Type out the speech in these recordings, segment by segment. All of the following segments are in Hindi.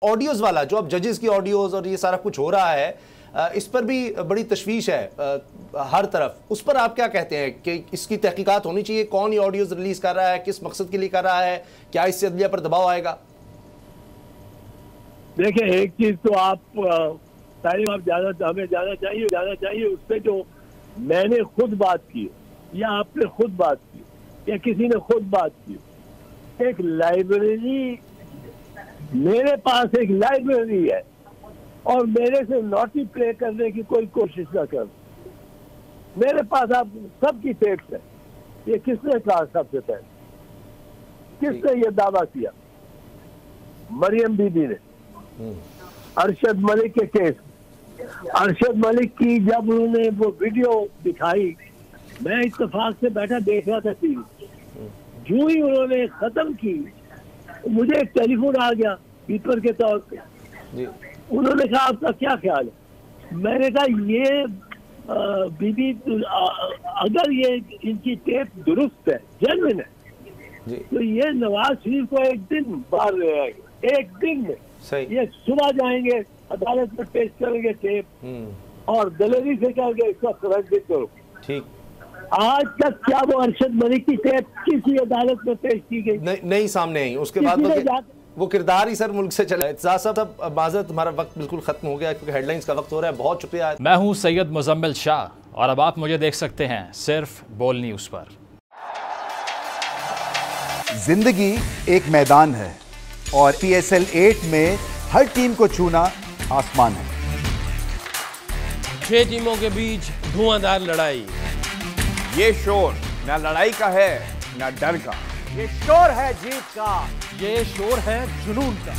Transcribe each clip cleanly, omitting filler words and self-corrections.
ऑडियोज वाला जो अब जजेस की ऑडियोज और ये सारा कुछ हो रहा है, इस पर भी बड़ी तशवीश है हर तरफ। उस पर आप क्या कहते हैं कि इसकी तहकीकात होनी चाहिए? कौन ये ऑडियोज रिलीज कर रहा है, किस मकसद के लिए कर रहा है, क्या इससे अदलिया पर दबाव आएगा? देखिए, एक चीज तो आप तारीफ आप हमें जाना चाहिए उस पर जो मैंने खुद बात की या आपने खुद बात की या किसी ने खुद बात की। एक लाइब्रेरी, मेरे पास एक लाइब्रेरी है और मेरे से नॉटी प्ले करने की कोई कोशिश ना कर। मेरे पास आप सबकी टेप्स है। ये किसने कहा? सबसे पहले किसने ये दावा किया? मरियम बीबी ने। अरशद मलिक के केस, अरशद मलिक की जब उन्होंने वो वीडियो दिखाई, मैं इत्तेफाक से बैठा देख रहा था टीवी। जो ही उन्होंने खत्म की, मुझे एक टेलीफोन आ गया स्पीकर के तौर पे। उन्होंने कहा आपका क्या ख्याल है? मैंने कहा ये बीबी, अगर ये इनकी टेप दुरुस्त है, जेन्युइन है, तो ये नवाज शरीफ को एक दिन बाहर ले आएंगे, एक दिन में। ये सुबह जाएंगे, अदालत में पेश करेंगे टेप और दलेरी से कहेंगे इसका सरेंडर करो। ठीक। आज तक क्या वो अरशद मलिक की टेप किसी अदालत में पेश की गई? नहीं सामने आई। उसके बाद वो किरदार ही सर मुल्क से चला। इत्ज़ाज़ साहब, माज़रत, हमारा वक्त बिल्कुल खत्म हो गया क्योंकि हेडलाइंस का वक्त हो रहा है। बहुत शुक्रिया। मैं हूं सैयद मुजम्मिल शाह और अब आप मुझे देख सकते हैं सिर्फ बोल न्यूज़ पर। जिंदगी एक मैदान है और PSL 8 में हर टीम को छूना आसमान है। 6 टीमों के बीच धुआंधार लड़ाई। ये शोर ना लड़ाई का है ना डर का, ये शोर है जीत का, ये शोर है जुनून का।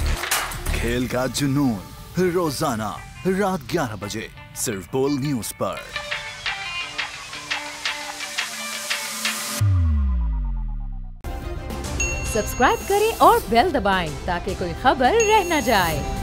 खेल का जुनून रोजाना रात 11 बजे सिर्फ बोल न्यूज़ पर। सब्सक्राइब करें और बेल दबाएं ताकि कोई खबर रह न जाए।